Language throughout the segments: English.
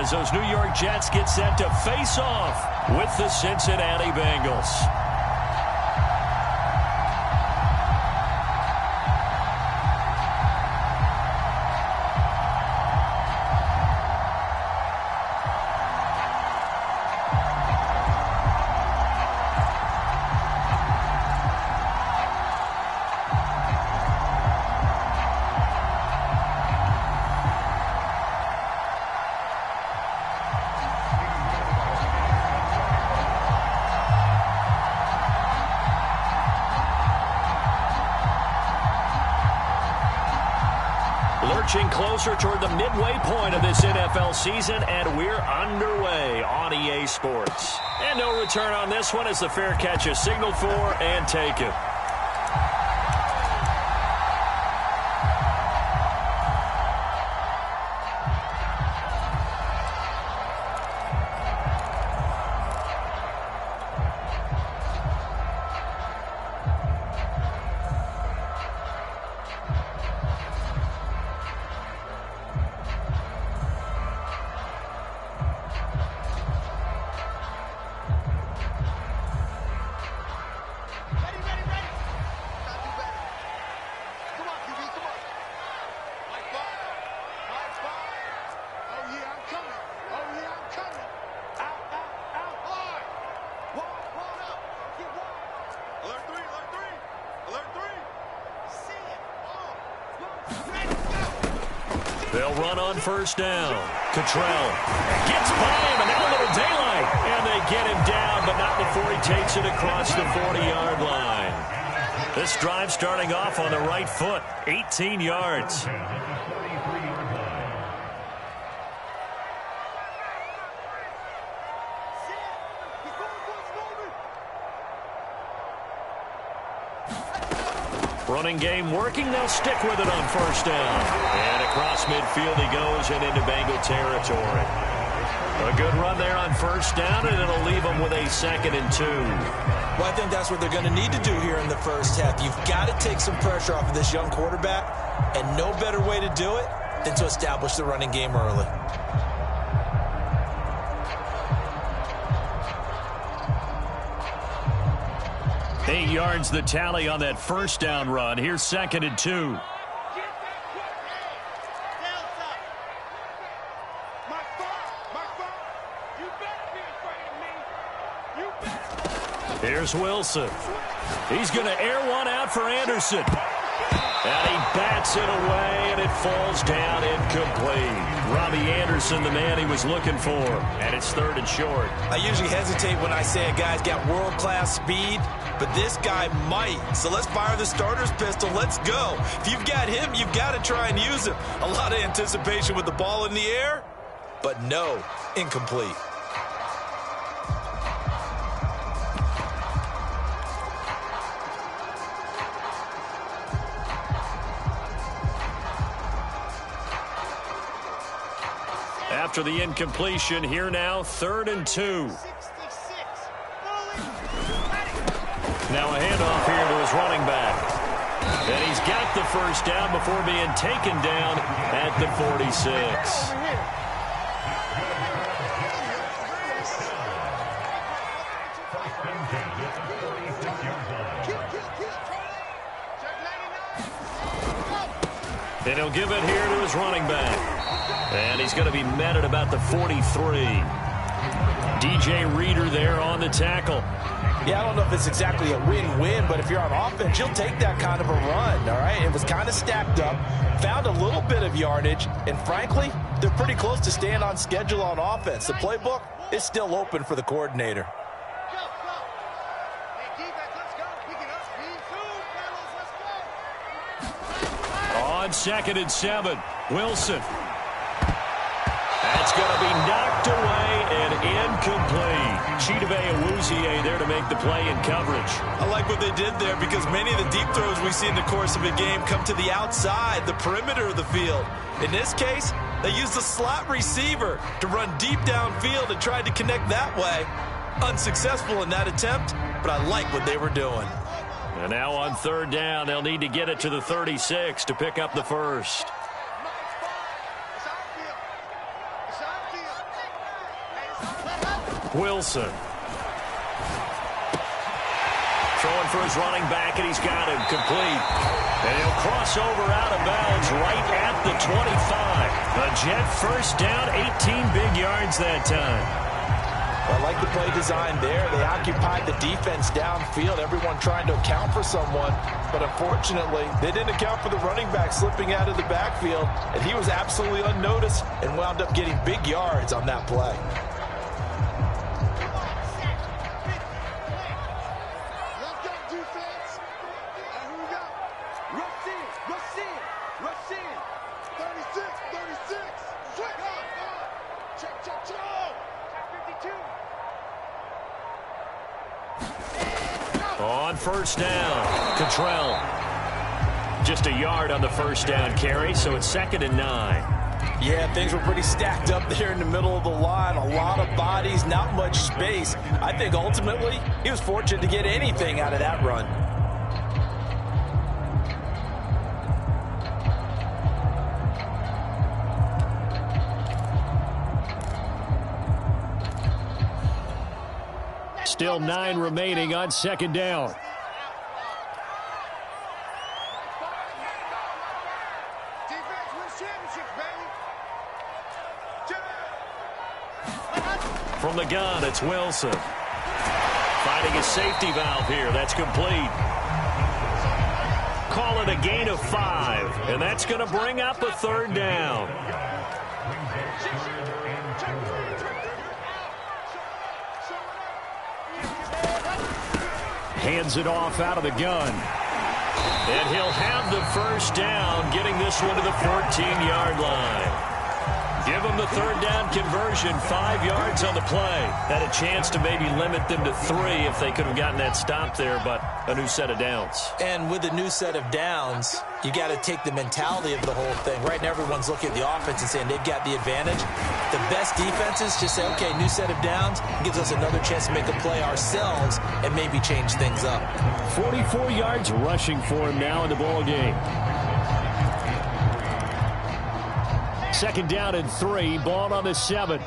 as those New York Jets get set to face off with the Cincinnati Bengals. Lurching closer toward the midway point of this NFL season, and we're underway on EA Sports. And no return on this one as the fair catch is signaled for and taken. They'll run on first down. Cottrell gets by him, and now a little daylight. And they get him down, but not before he takes it across the 40-yard line. This drive starting off on the right foot, 18 yards. Running game working. They'll stick with it on first down. And across midfield he goes and into Bengal territory. A good run there on first down, and it'll leave them with a 2nd and 2. Well, I think that's what they're going to need to do here in the first half. You've got to take some pressure off of this young quarterback, and no better way to do it than to establish the running game early. Eight yards the tally on that first down run. Here's 2nd and 2. Here's Wilson. He's going to air one out for Anderson. And he bats it away, and it falls down incomplete. Robbie Anderson, the man he was looking for. And it's 3rd and short. I usually hesitate when I say a guy's got world-class speed, but this guy might. So let's fire the starter's pistol. Let's go. If you've got him, you've got to try and use him. A lot of anticipation with the ball in the air, but no, incomplete. After the incompletion, here now, 3rd and 2. Now a handoff here to his running back. And he's got the first down before being taken down at the 46. And he'll give it here to his running back. And he's going to be met at about the 43. DJ Reader there on the tackle. Yeah, I don't know if it's exactly a win-win, but if you're on offense, you'll take that kind of a run, all right? It was kind of stacked up, found a little bit of yardage, and frankly, they're pretty close to staying on schedule on offense. The playbook is still open for the coordinator. On 2nd and 7, Wilson. That's going to be knocked away and incomplete. Chidobe Awuzie there to make the play in coverage. I like what they did there because many of the deep throws we see in the course of a game come to the outside, the perimeter of the field. In this case, they used a slot receiver to run deep downfield and tried to connect that way. Unsuccessful in that attempt, but I like what they were doing. And now on 3rd down, they'll need to get it to the 36 to pick up the first. Wilson. Throwing for his running back, and he's got him complete. And he'll cross over out of bounds right at the 25. A Jet first down, 18 big yards that time. I like the play design there. They occupied the defense downfield, everyone trying to account for someone. But unfortunately, they didn't account for the running back slipping out of the backfield. And he was absolutely unnoticed and wound up getting big yards on that play. On first down, Cottrell. Just a yard on the first down carry, so it's 2nd and 9. Yeah, things were pretty stacked up there in the middle of the line. A lot of bodies, not much space. I think ultimately he was fortunate to get anything out of that run. Still 9 remaining on 2nd down. From the gun, it's Wilson. Finding a safety valve here. That's complete. Call it a gain of 5. And that's going to bring up a 3rd down. Hands it off out of the gun. And he'll have the first down, getting this one to the 14-yard line. Give them the 3rd down conversion, 5 yards on the play. Had a chance to maybe limit them to 3 if they could have gotten that stop there, but a new set of downs. And with a new set of downs, you got to take the mentality of the whole thing. Right now, everyone's looking at the offense and saying they've got the advantage. The best defenses just say, okay, new set of downs, gives us another chance to make a play ourselves and maybe change things up. 44 yards rushing for him now in the ball game. 2nd down and 3, ball on the 7.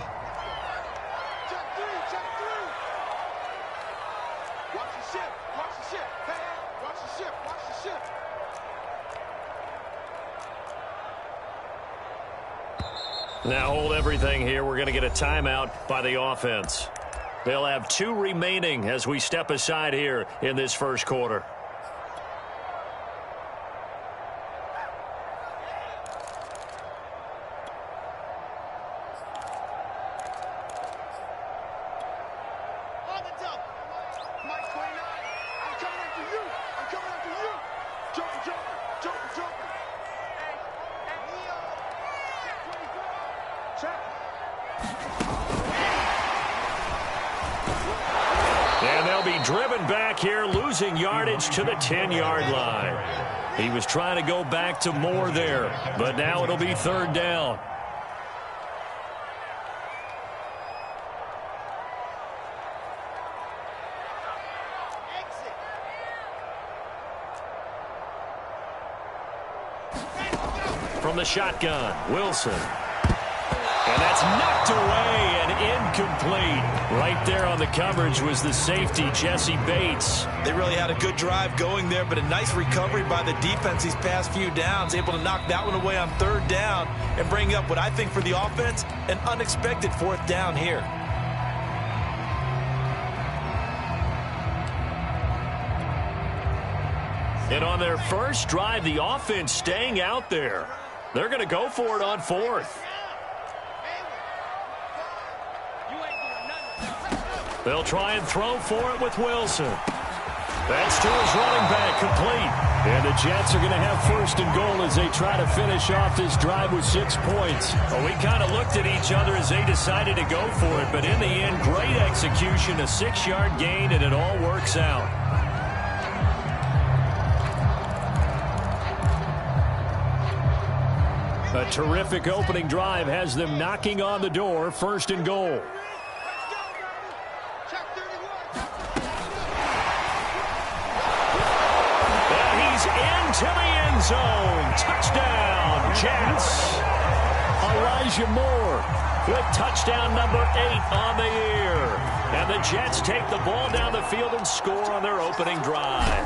Now hold everything here. We're going to get a timeout by the offense. They'll have 2 remaining as we step aside here in this first quarter. And they'll be driven back here, losing yardage to the 10-yard line. He was trying to go back to more there, but now it'll be 3rd down. From the shotgun, Wilson. And that's knocked away and incomplete. Right there on the coverage was the safety, Jesse Bates. They really had a good drive going there, but a nice recovery by the defense these past few downs. Able to knock that one away on 3rd down and bring up what I think for the offense, an unexpected 4th down here. And on their first drive, the offense staying out there. They're going to go for it on 4th. They'll try and throw for it with Wilson. That's to his running back, complete. And the Jets are going to have 1st and goal as they try to finish off this drive with 6 points. Well, we kind of looked at each other as they decided to go for it. But in the end, great execution, a 6-yard gain, and it all works out. A terrific opening drive has them knocking on the door, 1st and goal. To the end zone. Touchdown, Jets. Elijah Moore with touchdown number 8 on the year. And the Jets take the ball down the field and score on their opening drive.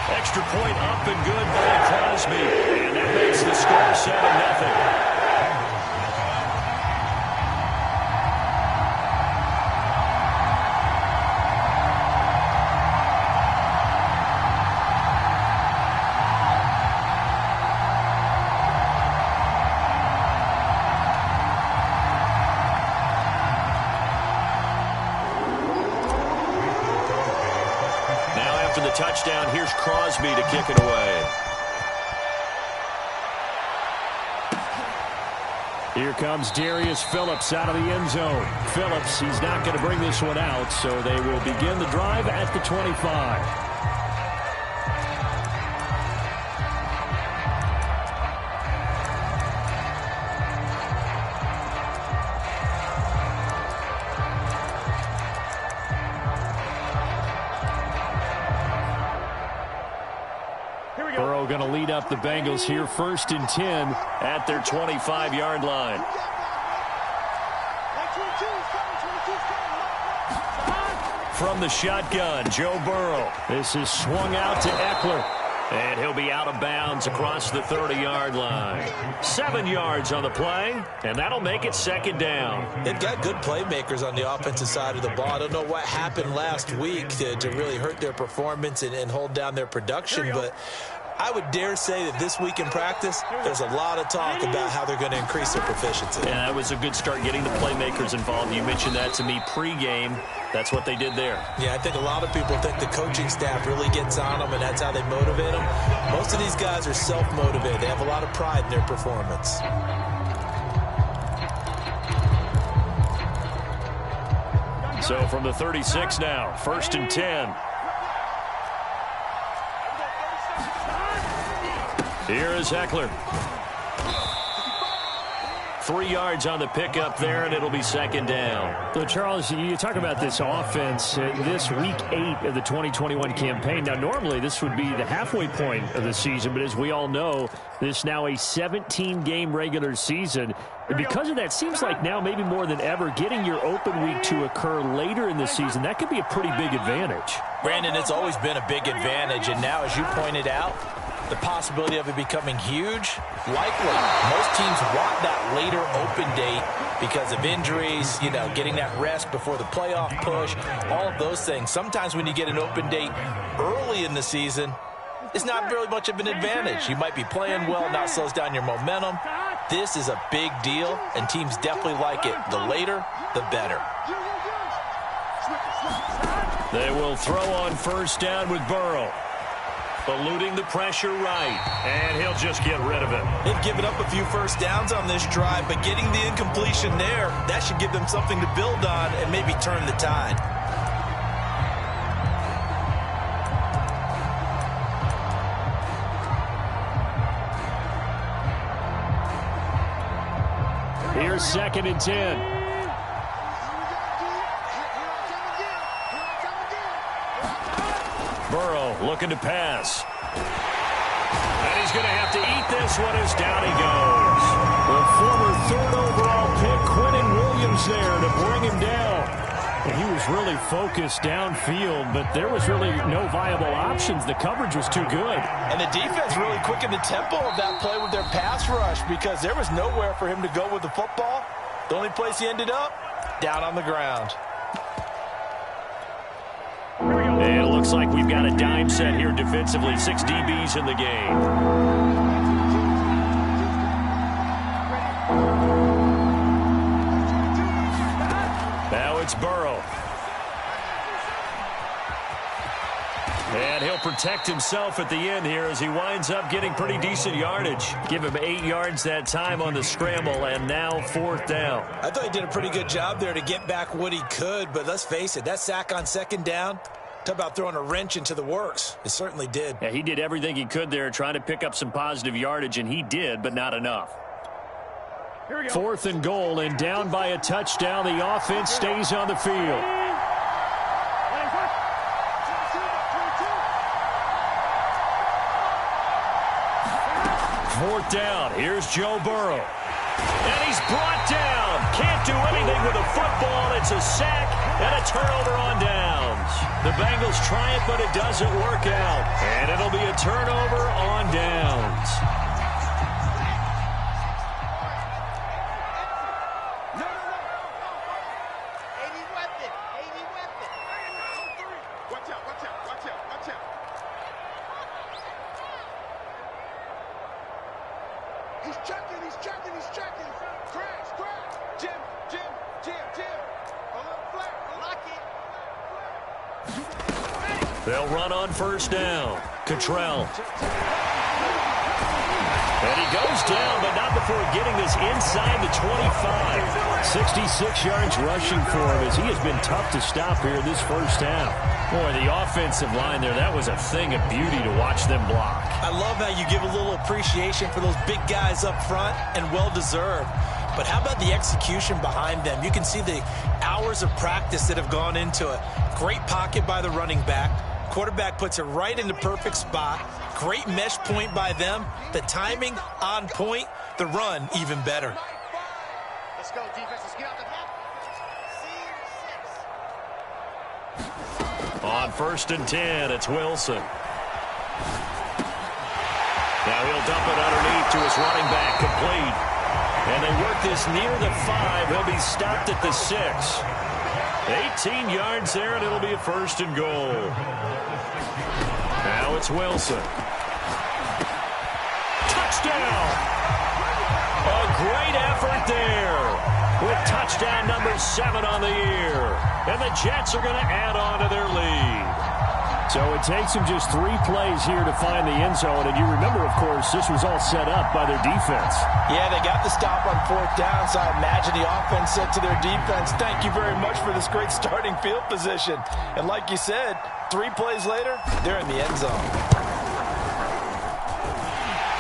Extra point up and good by Crosby. And that makes the score 7-0. Touchdown, here's Crosby to kick it away. Here comes Darius Phillips out of the end zone. Phillips, he's not going to bring this one out, so they will begin the drive at the 25. Going to lead up the Bengals here, 1st and 10 at their 25-yard line. From the shotgun, Joe Burrow. This is swung out to Eckler. And he'll be out of bounds across the 30-yard line. 7 yards on the play, and that'll make it 2nd down. They've got good playmakers on the offensive side of the ball. I don't know what happened last week to really hurt their performance and hold down their production, but I would dare say that this week in practice, there's a lot of talk about how they're going to increase their proficiency. Yeah, that was a good start getting the playmakers involved. You mentioned that to me pregame. That's what they did there. Yeah, I think a lot of people think the coaching staff really gets on them, and that's how they motivate them. Most of these guys are self-motivated. They have a lot of pride in their performance. So from the 36 now, 1st and 10. Here is Eckler. 3 yards on the pickup there, and it'll be 2nd down. So, Charles, you talk about this offense, this Week 8 of the 2021 campaign. Now, normally this would be the halfway point of the season, but as we all know, this is now a 17-game regular season. And because of that, seems like now maybe more than ever, getting your open week to occur later in the season, that could be a pretty big advantage. Brandon, it's always been a big advantage, and now, as you pointed out, the possibility of it becoming huge, likely. Most teams want that later open date because of injuries, you know, getting that rest before the playoff push, all of those things. Sometimes when you get an open date early in the season, it's not really much of an advantage. You might be playing well, now it slows down your momentum. This is a big deal, and teams definitely like it. The later, the better. They will throw on 1st down with Burrow. Eluding the pressure right, and he'll just get rid of it. They've given up a few 1st downs on this drive, but getting the incompletion there, that should give them something to build on and maybe turn the tide. Here's 2nd and 10. Burrow looking to pass. And he's going to have to eat this one as down he goes. The former 3rd overall pick, Quentin Williams, there to bring him down. And he was really focused downfield, but there was really no viable options. The coverage was too good. And the defense really quickened the tempo of that play with their pass rush because there was nowhere for him to go with the football. The only place he ended up, down on the ground. And it looks like we've got a dime set here defensively. 6 DBs in the game. Now it's Burrow. And he'll protect himself at the end here as he winds up getting pretty decent yardage. Give him 8 yards that time on the scramble, and now 4th down. I thought he did a pretty good job there to get back what he could, but let's face it, that sack on 2nd down, talk about throwing a wrench into the works. It certainly did. Yeah, he did everything he could there trying to pick up some positive yardage, and he did, but not enough. 4th and goal, and down by a touchdown. The offense stays on the field. 4th brought down. Here's Joe Burrow. And he's brought down. Can't do anything with the football. It's a sack and a turnover on downs. The Bengals try it, but it doesn't work out. And it'll be a turnover on downs. He's checking. Crash. Jim. A little flat. Lock it. They'll run on first down. Cottrell. And he goes down, but not before getting this inside the 25. 66 yards rushing for him as he has been tough to stop here this first half. Boy, the offensive line there, that was a thing of beauty to watch them block. I love how you give a little appreciation for those big guys up front, and well-deserved. But how about the execution behind them? You can see the hours of practice that have gone into it. Great pocket by the running back. Quarterback puts it right in the perfect spot. Great mesh point by them. The timing on point. The run even better. Let's go, defense. Let's get out the back. On 1st and 10, it's Wilson. Now he'll dump it underneath to his running back, complete. And they work this near the 5. He'll be stopped at the 6. 18 yards there, and it'll be a 1st and goal. Now it's Wilson. Touchdown! A great effort there with touchdown number 7 on the year. And the Jets are going to add on to their lead. So it takes them just 3 plays here to find the end zone. And you remember, of course, this was all set up by their defense. Yeah, they got the stop on 4th down, so I imagine the offense said to their defense, thank you very much for this great starting field position. And like you said, 3 plays later, they're in the end zone.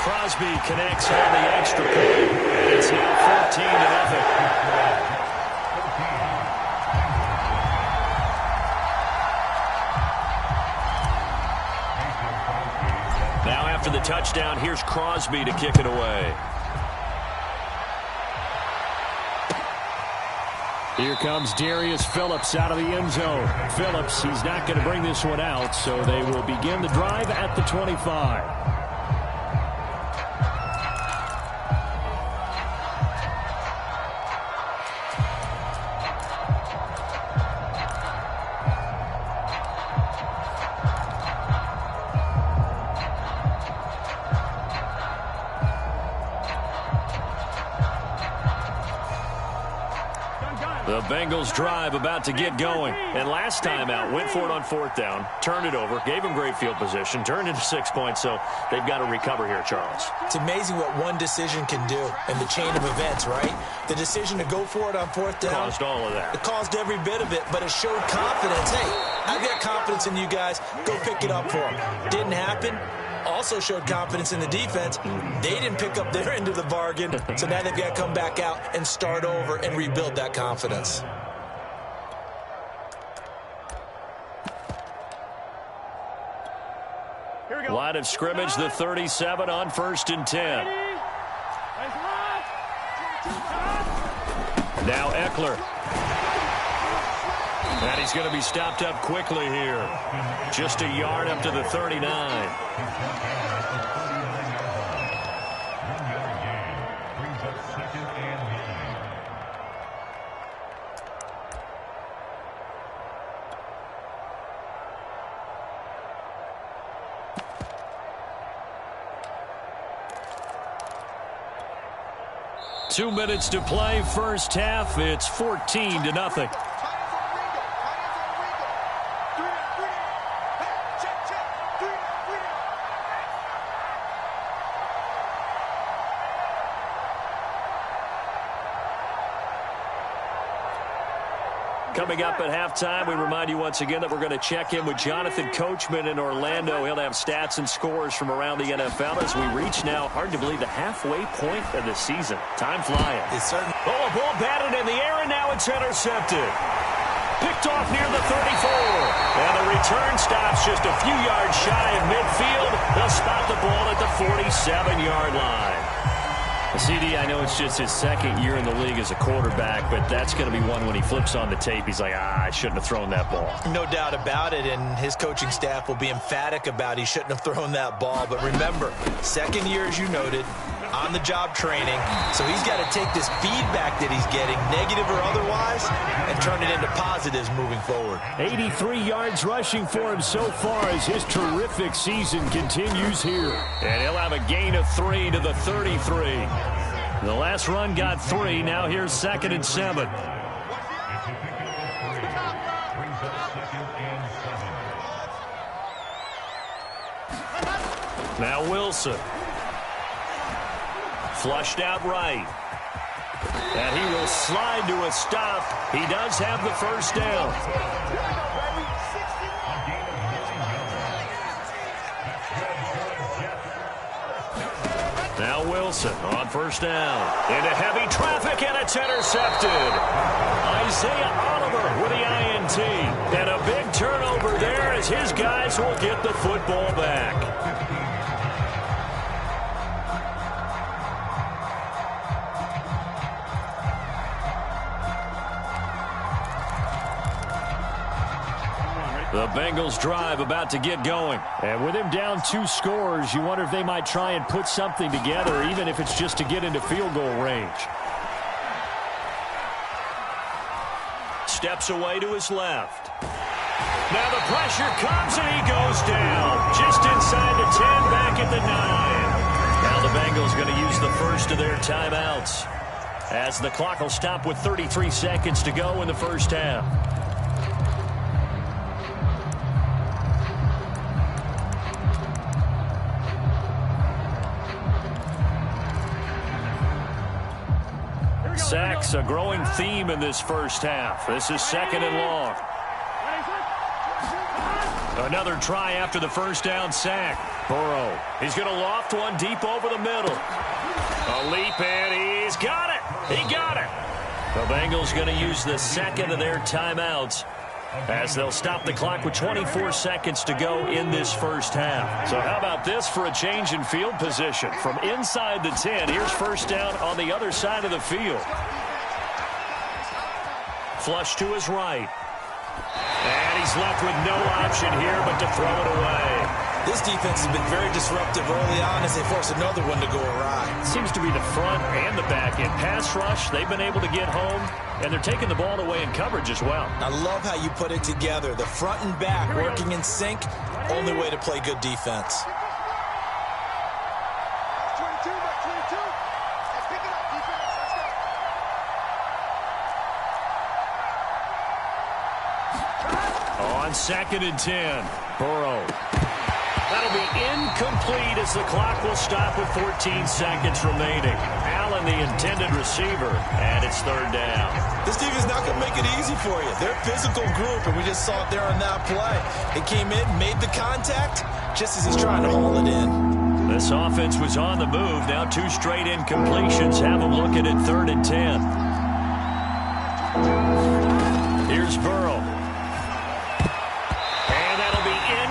Crosby connects on the extra point. And it's now 14-0. Now after the touchdown, here's Crosby to kick it away. Here comes Darius Phillips out of the end zone. Phillips, he's not going to bring this one out, so they will begin the drive at the 25. The Bengals drive about to get going. And last time out, went for it on 4th down, turned it over, gave them great field position, turned into 6 points, so they've got to recover here, Charles. It's amazing what one decision can do in the chain of events, right? The decision to go for it on 4th down. Caused all of that. It caused every bit of it, but it showed confidence. Hey, I've got confidence in you guys. Go pick it up for them. Didn't happen. Also showed confidence in the defense. They didn't pick up their end of the bargain, so now they've got to come back out and start over and rebuild that confidence. Line of scrimmage, the 37 on 1st and 10. Now Eckler. And he's going to be stopped up quickly here. Just a yard up to the 39. 2 minutes to play, first half. It's 14-0. Coming up at halftime, we remind you once again that we're going to check in with Jonathan Coachman in Orlando. He'll have stats and scores from around the NFL as we reach now, hard to believe, the halfway point of the season. Time flying. It's certain. Oh, a ball batted in the air, and now it's intercepted. Picked off near the 34. And the return stops just a few yards shy of midfield. They'll spot the ball at the 47-yard line. CD, I know it's just his second year in the league as a quarterback, but that's going to be one when he flips on the tape, he's like, I shouldn't have thrown that ball. No doubt about it, and his coaching staff will be emphatic about he shouldn't have thrown that ball. But remember, second year, as you noted, on-the-job training, so he's got to take this feedback that he's getting, negative or otherwise, and turn it into positives moving forward. 83 yards rushing for him so far as his terrific season continues here. And he'll have a gain of 3 to the 33. The last run got 3. Now here's 2nd and 7. Now Wilson. Flushed out right. And he will slide to a stop. He does have the first down. Now Wilson on first down. Into heavy traffic, and it's intercepted. Isaiah Oliver with the INT. And a big turnover there as his guys will get the football back. The Bengals drive about to get going. And with him down 2 scores, you wonder if they might try and put something together, even if it's just to get into field goal range. Steps away to his left. Now the pressure comes and he goes down. Just inside the 10, back at the 9. Now the Bengals going to use the first of their timeouts, as the clock will stop with 33 seconds to go in the first half. Sacks, a growing theme in this first half. This is 2nd and long. Another try after the first down sack. Burrow, he's going to loft one deep over the middle. A leap, and he's got it. He got it. The Bengals going to use the 2nd of their timeouts, as they'll stop the clock with 24 seconds to go in this first half. So how about this for a change in field position? From inside the 10, here's first down on the other side of the field. Flush to his right. And he's left with no option here but to throw it away. This defense has been very disruptive early on as they force another one to go awry. Seems to be the front and the back. In pass rush, they've been able to get home, and they're taking the ball away in coverage as well. I love how you put it together. The front and back working in sync, only way to play good defense. 22, 22. Let's pick it up, defense. Let's go. On 2nd and 10, Burrow. That'll be incomplete as the clock will stop with 14 seconds remaining. Allen, the intended receiver, and it's 3rd down. This defense is not going to make it easy for you. They're a physical group, and we just saw it there on that play. It came in, made the contact, just as he's trying to haul it in. This offense was on the move. Now 2 straight incompletions have them looking at 3rd and 10. Here's Burrow.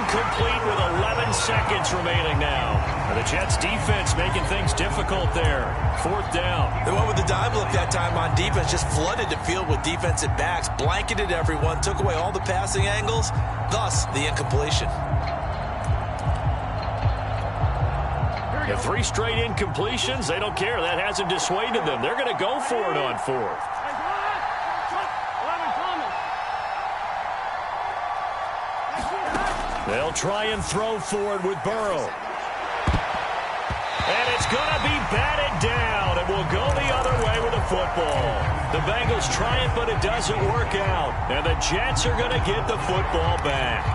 Complete with 11 seconds remaining now. And the Jets defense making things difficult there. 4th down. They went with the dive look that time on defense, just flooded the field with defensive backs, blanketed everyone, took away all the passing angles, thus the incompletion. The 3 straight incompletions, they don't care. That hasn't dissuaded them. They're going to go for it on 4th. They'll try and throw for it with Burrow. And it's going to be batted down, and will go the other way with the football. The Bengals try it, but it doesn't work out. And the Jets are going to get the football back.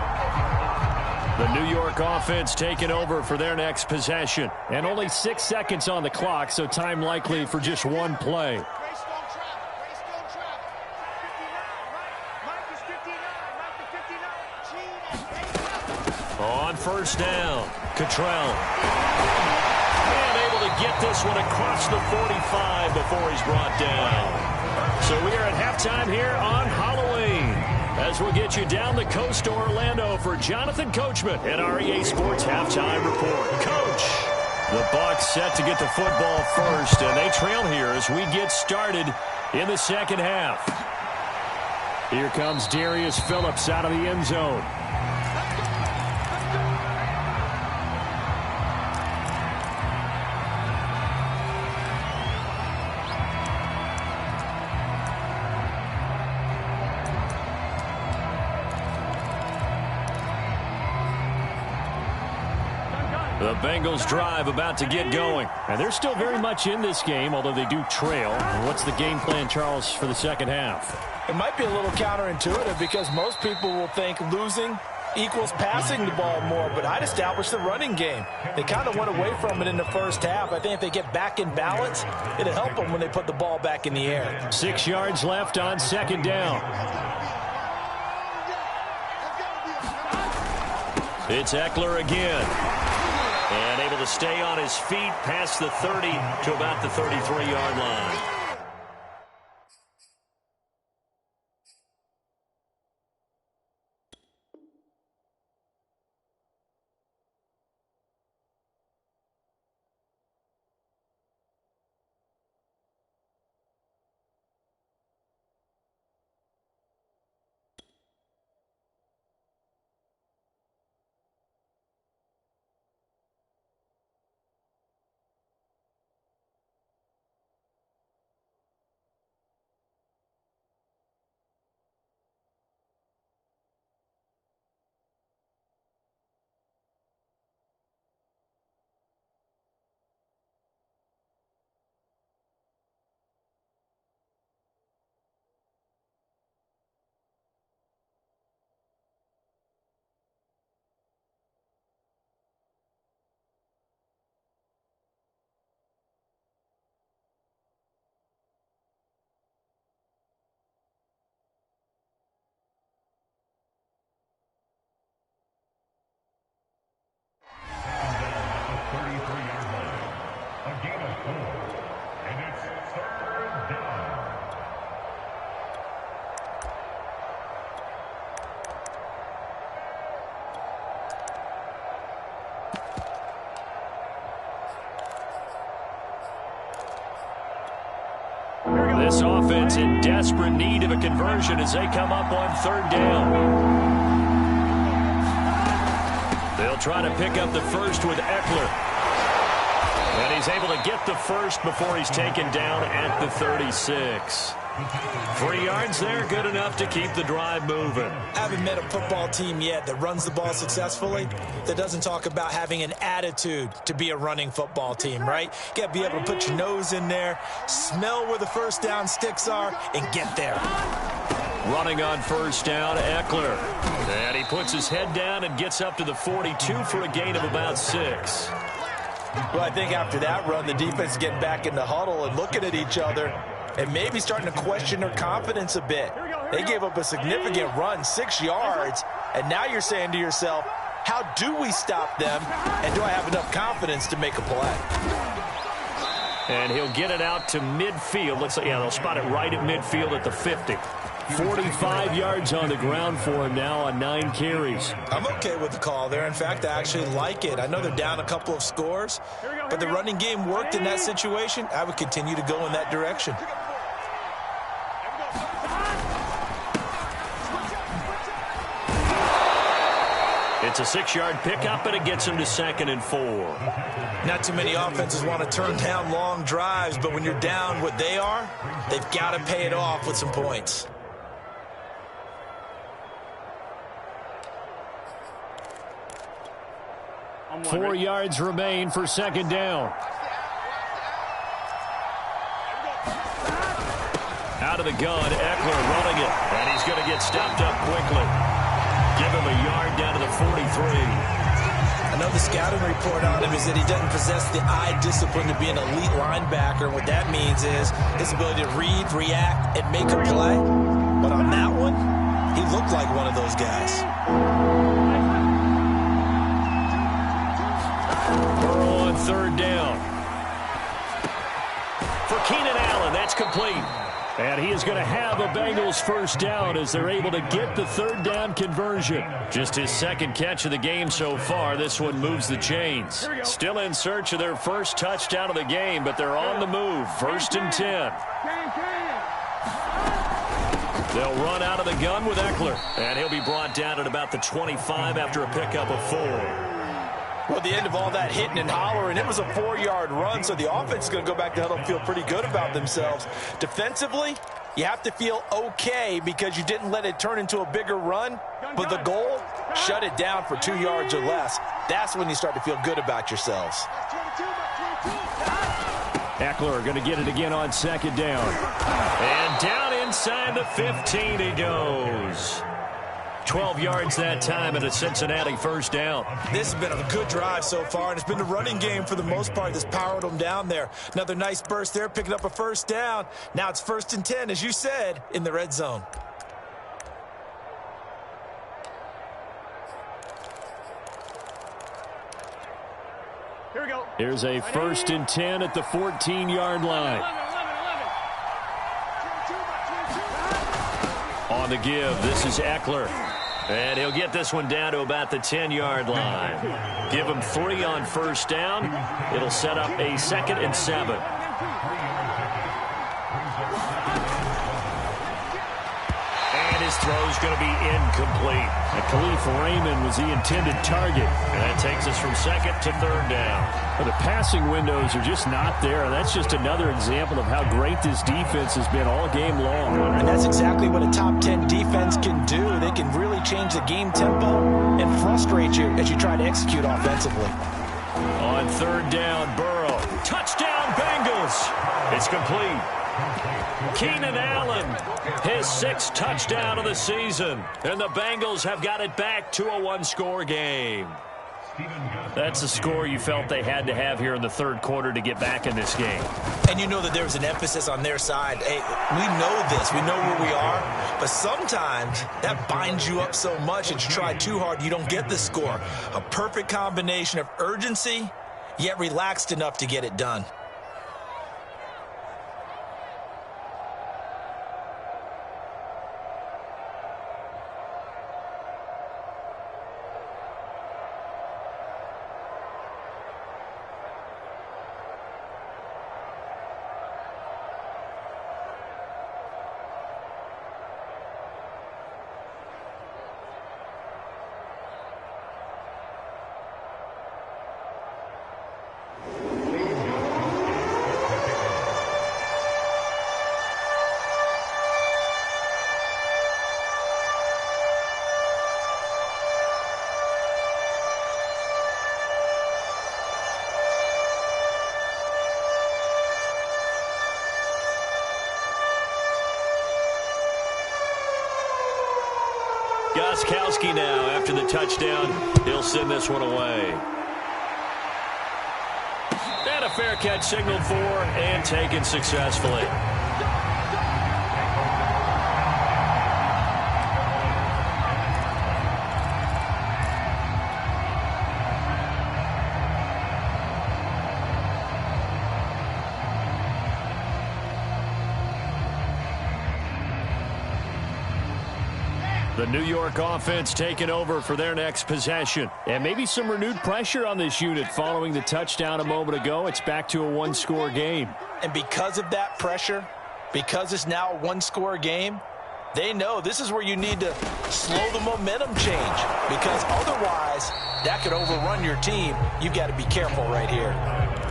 The New York offense taking over for their next possession. And only 6 seconds on the clock, so time likely for just one play. On first down, Cottrell. And able to get this one across the 45 before he's brought down. So we are at halftime here on Halloween, as we'll get you down the coast to Orlando for Jonathan Coachman and our EA Sports Halftime Report. Coach. The Bucs set to get the football first, and they trail here as we get started in the second half. Here comes Darius Phillips out of the end zone. The Bengals drive about to get going. And they're still very much in this game, although they do trail. What's the game plan, Charles, for the second half? It might be a little counterintuitive because most people will think losing equals passing the ball more, but I'd establish the running game. They kind of went away from it in the first half. I think if they get back in balance, it'll help them when they put the ball back in the air. 6 yards left on second down. It's Eckler again. And able to stay on his feet past the 30 to about the 33-yard line. This offense in desperate need of a conversion as they come up on third down. They'll try to pick up the first with Eckler. And he's able to get the first before he's taken down at the 36. 3 yards there, good enough to keep the drive moving. I haven't met a football team yet that runs the ball successfully that doesn't talk about having an attitude to be a running football team, right? You got to be able to put your nose in there, smell where the first down sticks are, and get there. Running on first down, Eckler. And he puts his head down and gets up to the 42 for a gain of about 6. Well, I think after that run, the defense getting back in the huddle and looking at each other and maybe starting to question their confidence a bit. They gave up a significant run, 6 yards, and now you're saying to yourself, how do we stop them, and do I have enough confidence to make a play? And he'll get it out to midfield. Looks like, yeah, they'll spot it right at midfield at the 50. 45 yards on the ground for him now on 9 carries. I'm okay with the call there. In fact, I actually like it. I know they're down a couple of scores, but the running game worked in that situation. I would continue to go in that direction. It's a 6-yard pickup, and it gets him to 2nd and 4. Not too many offenses want to turn down long drives, but when you're down what they are, they've got to pay it off with some points. Four yards remain for second down. Out of the gun, Eckler running it, and he's going to get stopped up quickly. Give him a yard down to the 43. I know the scouting report on him is that he doesn't possess the eye discipline to be an elite linebacker. What that means is his ability to read, react, and make a play. But on that one, he looked like one of those guys. Burrow on third down. For Keenan Allen, that's complete. And he is going to have a Bengals first down as they're able to get the third down conversion. Just his second catch of the game so far. This one moves the chains. Still in search of their first touchdown of the game, but they're on the move. 1st and 10. They'll run out of the gun with Eckler. And he'll be brought down at about the 25 after a pickup of 4. Well, at the end of all that hitting and hollering, it was a 4-yard run, so the offense is going to go back to huddle and feel pretty good about themselves. Defensively, you have to feel okay because you didn't let it turn into a bigger run, but the goal, shut it down for 2 yards or less. That's when you start to feel good about yourselves. Eckler going to get it again on 2nd down. And down inside the 15 he goes. 12 yards that time and a Cincinnati first down. This has been a good drive so far, and it's been the running game for the most part that's powered them down there. Another nice burst there, picking up a first down. Now it's 1st and 10, as you said, in the red zone. Here we go. Here's a 1st and 10 at the 14-yard line. On the give, this is Eckler. And he'll get this one down to about the 10-yard line. Give him 3 on first down. It'll set up a 2nd and 7. And his throw's going to be incomplete. And Khalif Raymond was the intended target. And that takes us from 2nd to 3rd down. But the passing windows are just not there. That's just another example of how great this defense has been all game long. And that's exactly what a top 10 defense can do. They can really change the game tempo and frustrate you as you try to execute offensively. On 3rd down, Burrow. Touchdown, Bengals. It's complete. Keenan Allen, his 6th touchdown of the season. And the Bengals have got it back to a 1-score game. That's a score you felt they had to have here in the 3rd quarter to get back in this game. And you know that there was an emphasis on their side. Hey, we know this. We know where we are. But sometimes that binds you up so much that you try too hard, you don't get the score. A perfect combination of urgency, yet relaxed enough to get it done. Gostkowski now after the touchdown. He'll send this one away. And a fair catch signaled for and taken successfully. The New York offense taking over for their next possession. And maybe some renewed pressure on this unit following the touchdown a moment ago. It's back to a 1-score game. And because of that pressure, because it's now a 1-score game, they know this is where you need to slow the momentum change. Because otherwise, that could overrun your team. You've got to be careful right here.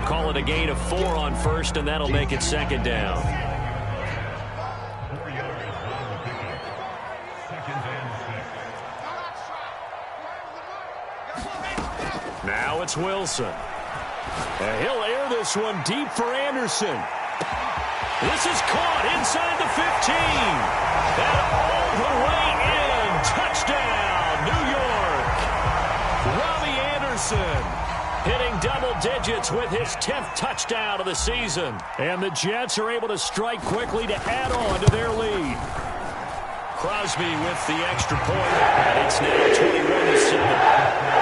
Call it a gain of 4 on first, and that'll make it 2nd down. Now it's Wilson. And he'll air this one deep for Anderson. This is caught inside the 15. And all the way in. Touchdown, New York. Robbie Anderson hitting double digits with his 10th touchdown of the season. And the Jets are able to strike quickly to add on to their lead. Crosby with the extra point. And it's now 21-7.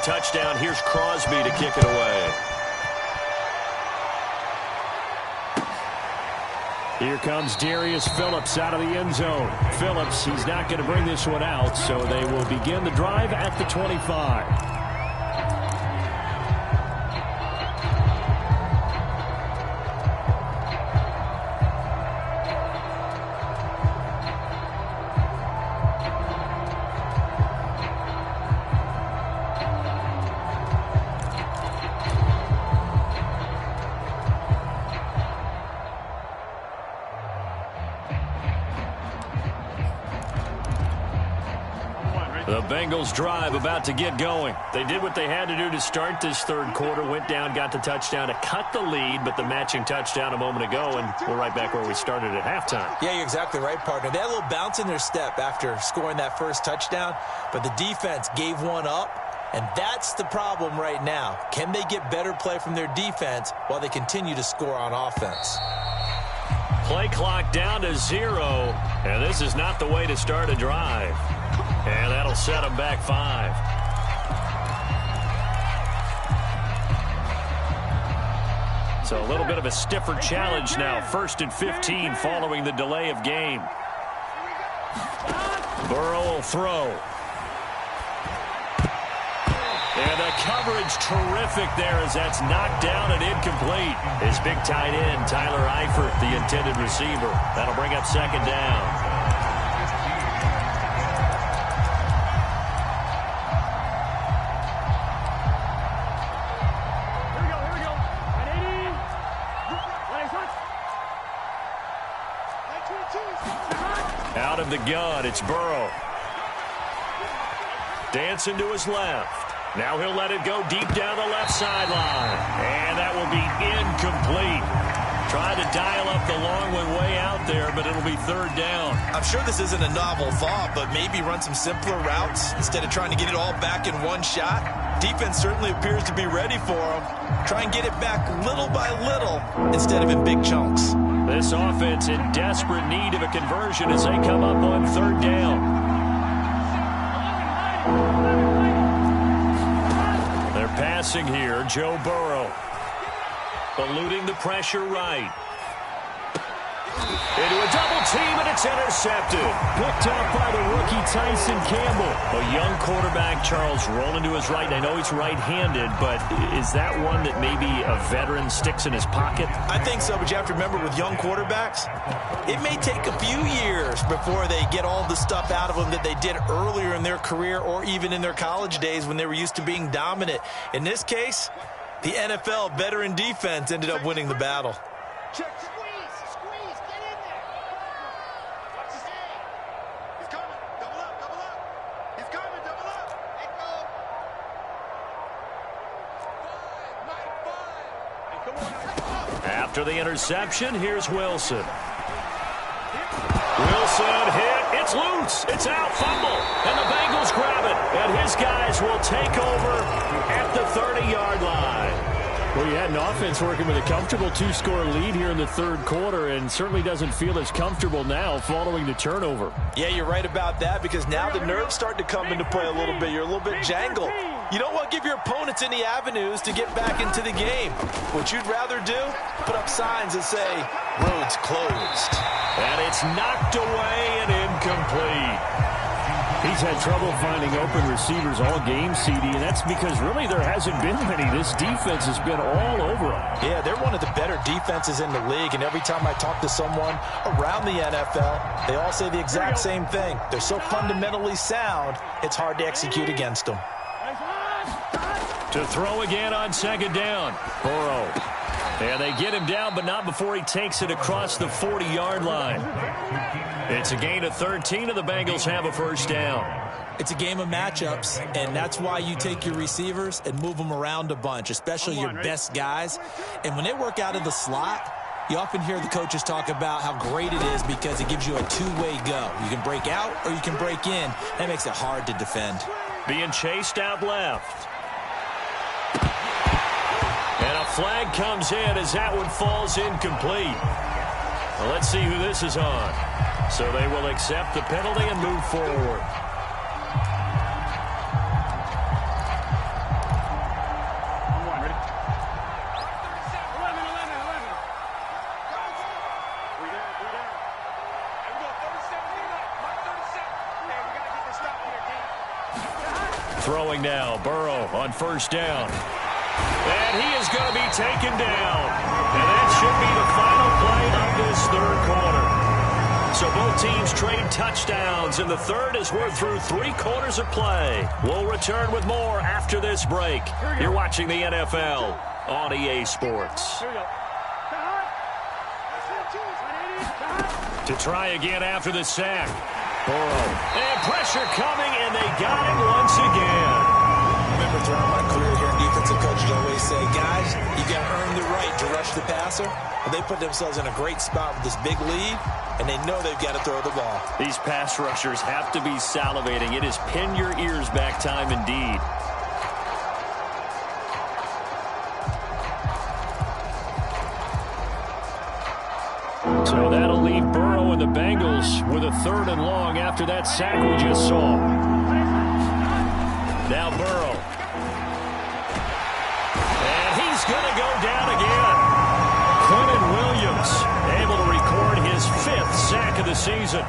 touchdown. Here's Crosby to kick it away. Here comes Darius Phillips out of the end zone. Phillips, he's not going to bring this one out, so they will begin the drive at the 25. The Bengals drive about to get going. They did what they had to do to start this third quarter. Went down, got the touchdown to cut the lead, but the matching touchdown a moment ago, and we're right back where we started at halftime. Yeah, you're exactly right, partner. They had a little bounce in their step after scoring that first touchdown, but the defense gave one up, and that's the problem right now. Can they get better play from their defense while they continue to score on offense? Play clock down to 0, and this is not the way to start a drive. And that'll set them back 5. So a little bit of a stiffer challenge now. 1st and 15 following the delay of game. Burrow will throw. And the coverage terrific there as that's knocked down and incomplete. His big tight end, Tyler Eifert, the intended receiver. That'll bring up 2nd down. Out of the gun, it's Burrow. Dancing to his left. Now he'll let it go deep down the left sideline. And that will be incomplete. Trying to dial up the long one way out there, but it'll be 3rd down. I'm sure this isn't a novel thought, but maybe run some simpler routes instead of trying to get it all back in one shot. Defense certainly appears to be ready for him. Try and get it back little by little instead of in big chunks. This offense in desperate need of a conversion as they come up on 3rd down. They're passing here. Joe Burrow. Eluding the pressure right. Into a double team, and it's intercepted. Picked up by the rookie Tyson Campbell. A young quarterback, Charles, rolling to his right. I know he's right-handed, but is that one that maybe a veteran sticks in his pocket? I think so, but you have to remember with young quarterbacks, it may take a few years before they get all the stuff out of them that they did earlier in their career or even in their college days when they were used to being dominant. In this case, the NFL veteran defense ended up winning the battle. Check, squeeze, get in there. Watch his head. He's coming, double up. He's coming, double up. Let go. 5. After the interception, here's Wilson. Wilson hit. It's loose. It's out. Fumble. And the Bengals grab it. And his guys will take over at the 30-yard line. Well, you had an offense working with a comfortable 2-score lead here in the third quarter and certainly doesn't feel as comfortable now following the turnover. Yeah, you're right about that because now the nerves start to come into play a little bit. You're a little bit jangled. You don't want to give your opponents any avenues to get back into the game. What you'd rather do, put up signs that say, roads closed. And it's knocked away and incomplete. He's had trouble finding open receivers all game, CD, and that's because really there hasn't been many. This defense has been all over him. Yeah, they're one of the better defenses in the league, and every time I talk to someone around the NFL, they all say the exact same thing. They're so fundamentally sound, it's hard to execute against them. To throw again on 2nd down. Burrow. And they get him down, but not before he takes it across the 40-yard line. It's a gain of 13, and the Bengals have a 1st down. It's a game of matchups, and that's why you take your receivers and move them around a bunch, especially your best guys. And when they work out of the slot, you often hear the coaches talk about how great it is because it gives you a two-way go. You can break out or you can break in. That makes it hard to defend. Being chased out left. And a flag comes in as that one falls incomplete. Well, let's see who this is on. So they will accept the penalty and move forward. Throwing now, Burrow on first down. And he is going to be taken down. And that should be the final play of this third quarter. So both teams trade touchdowns, and the third as we're through 3 quarters of play. We'll return with more after this break. You're watching the NFL on EA Sports. To try again after the sack. Burrow. And pressure coming, and they got him once again. Remember, throughout my career here, defensive coaches always say, guys, you got to earn the right to rush the passer. But they put themselves in a great spot with this big lead, and they know they've got to throw the ball. These pass rushers have to be salivating. It is pin your ears back time indeed. So that'll leave Burrow and the Bengals with a 3rd and long after that sack we just saw. Now Burrow. And he's going to go down again. Quentin Williams able to record his 5th sack of the season.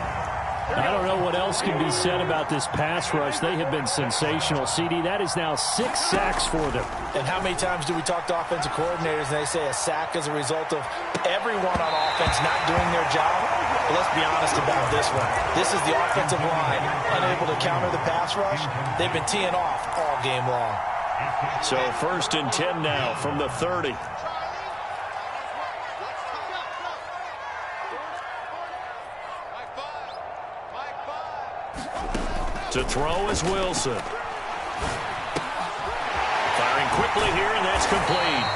I don't know what else can be said about this pass rush. They have been sensational. CD, that is now 6 sacks for them. And how many times do we talk to offensive coordinators and they say a sack is a result of everyone on offense not doing their job? But let's be honest about this one. This is the offensive line unable to counter the pass rush. They've been teeing off all game long. So 1st and 10 now from the 30. To throw is Wilson. Firing quickly here, and that's complete.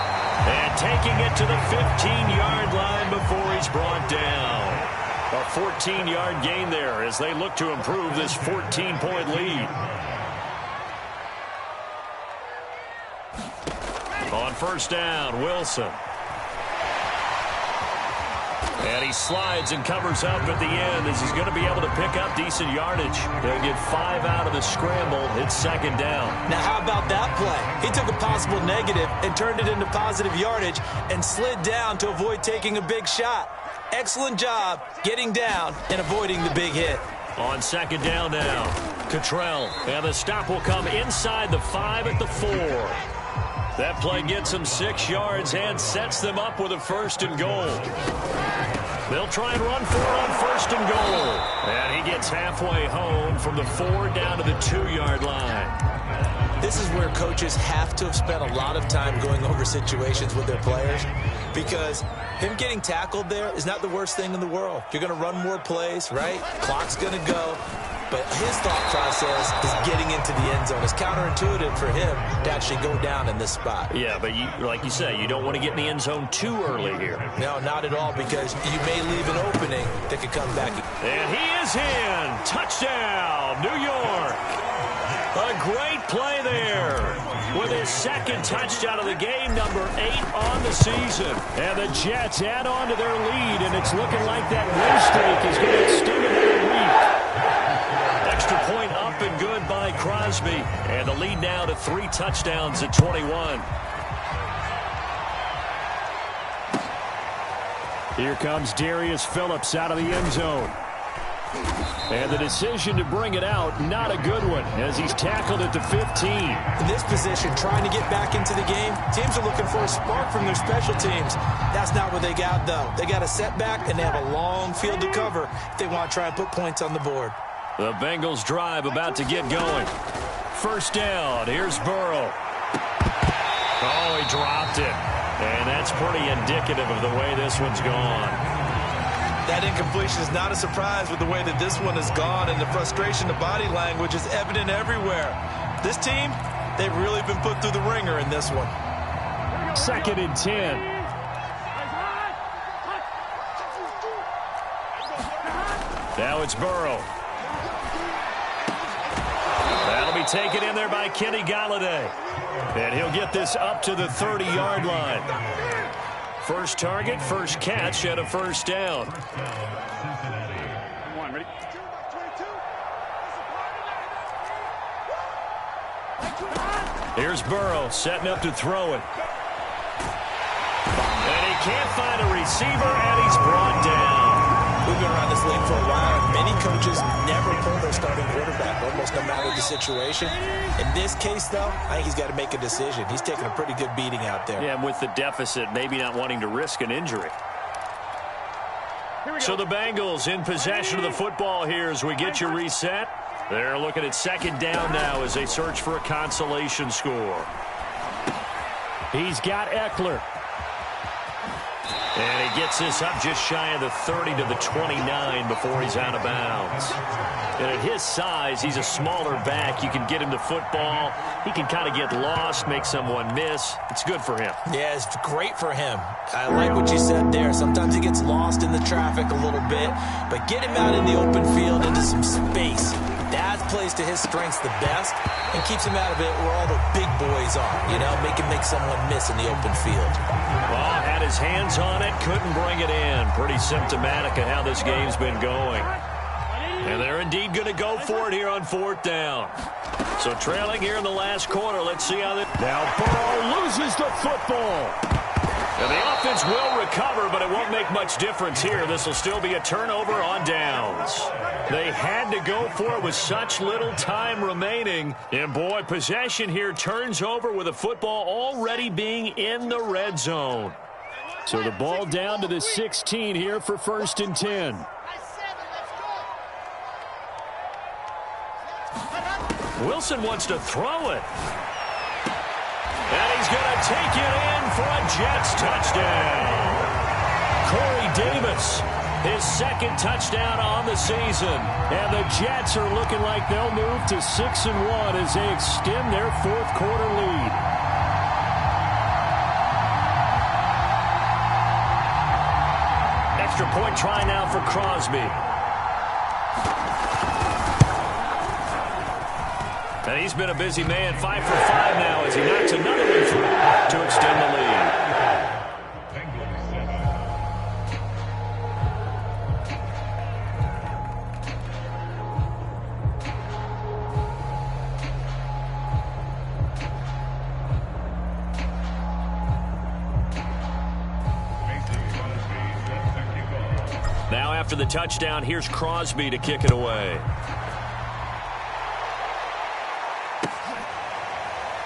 And taking it to the 15-yard line before he's brought down. A 14-yard gain there as they look to improve this 14-point lead. On first down, Wilson. And he slides and covers up at the end as he's going to be able to pick up decent yardage. They'll get 5 out of the scramble. It's 2nd down. Now, how about that play? He took a possible negative and turned it into positive yardage and slid down to avoid taking a big shot. Excellent job getting down and avoiding the big hit. On 2nd down now, Cottrell. And the stop will come inside the 5 at the 4. That play gets them 6 yards and sets them up with a 1st and goal. They'll try and run for it on 1st and goal. And he gets halfway home from the 4 down to the 2-yard line. This is where coaches have to have spent a lot of time going over situations with their players, because him getting tackled there is not the worst thing in the world. You're going to run more plays, right? Clock's going to go. But his thought process is getting into the end zone. It's counterintuitive for him to actually go down in this spot. Yeah, but like you say, you don't want to get in the end zone too early here. No, not at all, because you may leave an opening that could come back. And he is in. Touchdown, New York. A great play there with his 2nd touchdown of the game, number 8 on the season. And the Jets add on to their lead, and it's looking like that win streak is going to extend another week. Extra point up and good by Crosby. And the lead now to 3 touchdowns at 21. Here comes Darius Phillips out of the end zone. And the decision to bring it out, not a good one, as he's tackled at the 15. In this position, trying to get back into the game, teams are looking for a spark from their special teams. That's not what they got, though. They got a setback, and they have a long field to cover if they want to try and put points on the board. The Bengals drive about to get going. 1st down. Here's Burrow. Oh, he dropped it. And that's pretty indicative of the way this one's gone. That incompletion is not a surprise with the way that this one has gone, and the frustration, the body language is evident everywhere. This team, they've really been put through the ringer in this one. 2nd and 10. Now it's Burrow. That'll be taken in there by Kenny Golladay. And he'll get this up to the 30-yard line. First target, first catch, and a 1st down. Come on, ready? Here's Burrow setting up to throw it. And he can't find a receiver, and he's brought down. We've been around this league for a while, and many coaches never pull their starting quarterback, almost no matter the situation. In this case, though, I think he's got to make a decision. He's taking a pretty good beating out there. Yeah, and with the deficit, maybe not wanting to risk an injury. So the Bengals in possession of the football here as we get you reset. They're looking at second down now as they search for a consolation score. He's got Eckler. And he gets this up just shy of the 30 to the 29 before he's out of bounds. And at his size, he's a smaller back. You can get him to football. He can kind of get lost, make someone miss. It's good for him. Yeah, it's great for him. I like what you said there. Sometimes he gets lost in the traffic a little bit, but get him out in the open field into some space. That plays to his strengths the best and keeps him out of it where all the big boys are, you know, make someone miss in the open field. Well, had his hands on it, couldn't bring it in. Pretty symptomatic of how this game's been going. And they're indeed going to go for it here on fourth down. So trailing here in the last quarter. Let's see how this... Now Burrow loses the football. Now the offense will recover, but it won't make much difference here. This will still be a turnover on downs. They had to go for it with such little time remaining. And, boy, possession here turns over with the football already being in the red zone. So the ball down to the 16 here for 1st and 10. Wilson wants to throw it. And he's going to take it in for a Jets touchdown. Corey Davis, his second touchdown on the season. And the Jets are looking like they'll move to 6-1 as they extend their fourth quarter lead. Extra point try now for Crosby. And he's been a busy man, 5 for 5 now as he knocks another one through to extend the lead. Now after the touchdown, here's Crosby to kick it away.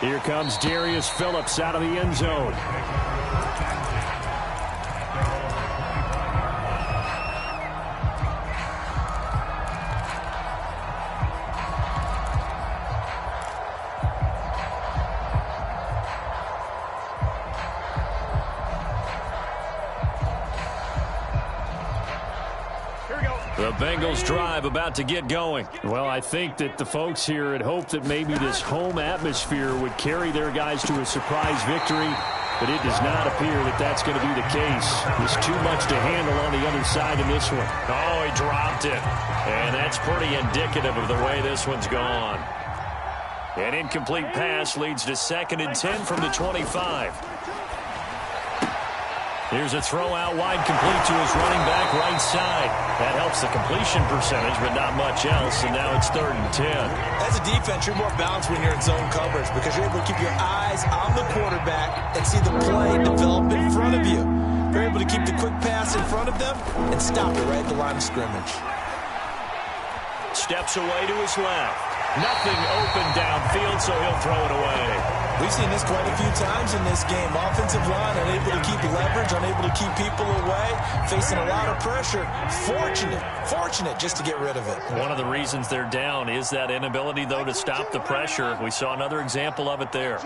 Here comes Darius Phillips out of the end zone. The Bengals drive about to get going. Well, I think that the folks here had hoped that maybe this home atmosphere would carry their guys to a surprise victory, but it does not appear that that's going to be the case. There's too much to handle on the other side in this one. Oh, he dropped it. And that's pretty indicative of the way this one's gone. An incomplete pass leads to 2nd and 10 from the 25. Here's a throw out wide, complete to his running back right side. That helps the completion percentage, but not much else, and now it's 3rd and 10. As a defense, you're more balanced when you're in zone coverage because you're able to keep your eyes on the quarterback and see the play develop in front of you. You're able to keep the quick pass in front of them and stop it right at the line of scrimmage. Steps away to his left. Nothing open downfield, so he'll throw it away. We've seen this quite a few times in this game. Offensive line unable to keep leverage, unable to keep people away, facing a lot of pressure. Fortunate just to get rid of it. One of the reasons they're down is that inability, though, to stop the pressure. We saw another example of it there.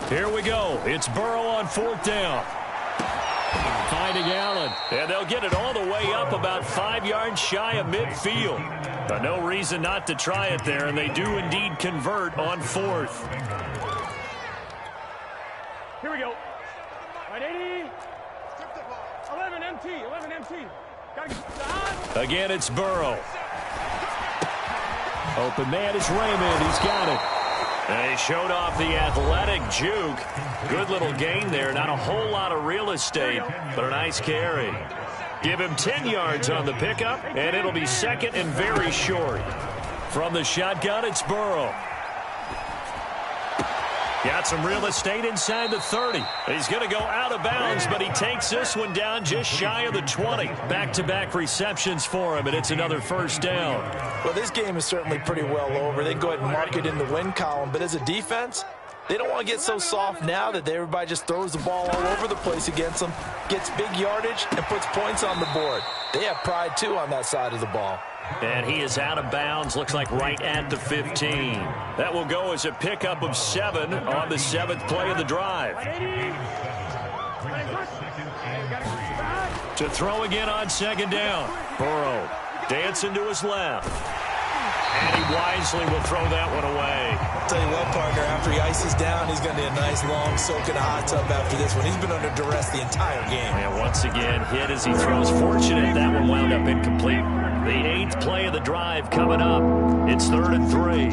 Here we go. It's Burrow on 4th down. Finding Allen. And they'll get it all the way up about 5 yards shy of midfield. But no reason not to try it there, and they do indeed convert on 4th. Here we go. Right 80. 11 MT. 11 MT. Gotta get down. Again, it's Burrow. Open man is Raymond. He's got it. And he showed off the athletic juke. Good little gain there. Not a whole lot of real estate, but a nice carry. Give him 10 yards on the pickup, and it'll be 2nd and very short. From the shotgun, it's Burrow. Got some real estate inside the 30. He's going to go out of bounds, but he takes this one down just shy of the 20. Back-to-back receptions for him, and it's another first down. Well, this game is certainly pretty well over. They can go ahead and mark it in the win column, but as a defense, they don't want to get so soft now that everybody just throws the ball all over the place against them, gets big yardage, and puts points on the board. They have pride, too, on that side of the ball. And he is out of bounds, looks like right at the 15. That will go as a pickup of 7 on the 7th play of the drive. To throw again on second down. Burrow dancing to his left. And he wisely will throw that one away. I'll tell you what, partner, after he ices down, he's going to need a nice long soak in a hot tub after this one. He's been under duress the entire game. And once again, hit as he throws. Fortunate that one wound up incomplete. The 8th play of the drive coming up. It's 3rd and 3.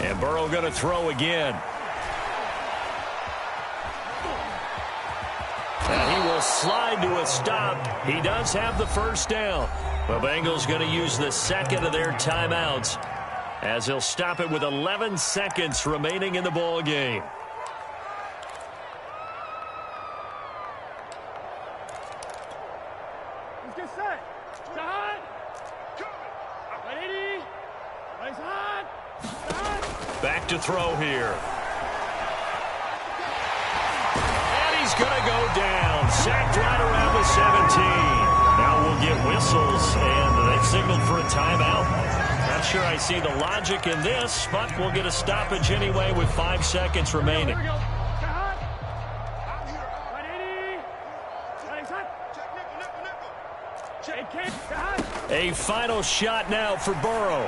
And Burrow going to throw again. And he will slide to a stop. He does have the first down. The Bengals going to use the second of their timeouts as he'll stop it with 11 seconds remaining in the ball game. Let's get set. Shot. Ready. Nice hot. Shot. Back to throw here. He's going to go down. Sacked right around the 17. Now we'll get whistles, and they've signaled for a timeout. Not sure I see the logic in this, but we'll get a stoppage anyway with 5 seconds remaining. Here we go. Shot. A final shot now for Burrow.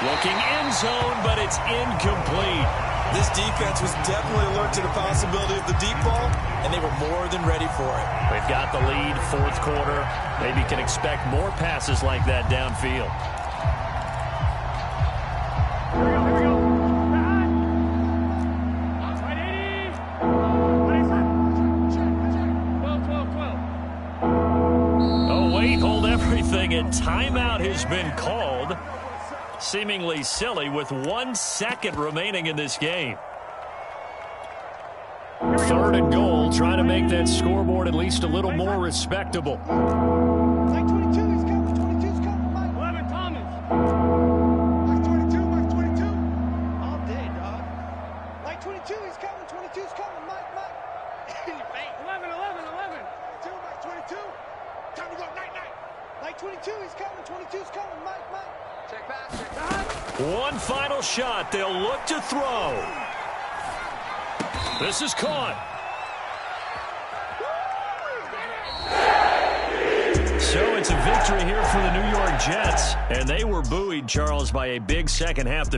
Looking end zone, but it's incomplete. This defense was definitely alert to the possibility of the deep ball, and they were more than ready for it. They've got the lead, 4th quarter. Maybe can expect more passes like that downfield. Here we go. Oh, wait, hold everything. A timeout has been called. Seemingly silly with 1 second remaining in this game. 3rd and goal, trying to make that scoreboard at least a little more respectable. Like 22, he's coming. 22's coming, Mike. 11, Thomas. Like 22, Mike 22. All day, dog. Like 22, he's coming. 22's coming, Mike. In your face. 11. 22, Mike 22. Time to go, night. Like 22, he's coming. 22's coming, Mike. Check pass. One final shot. They'll look to throw. This is caught. So it's a victory here for the New York Jets. And they were buoyed, Charles, by a big second half.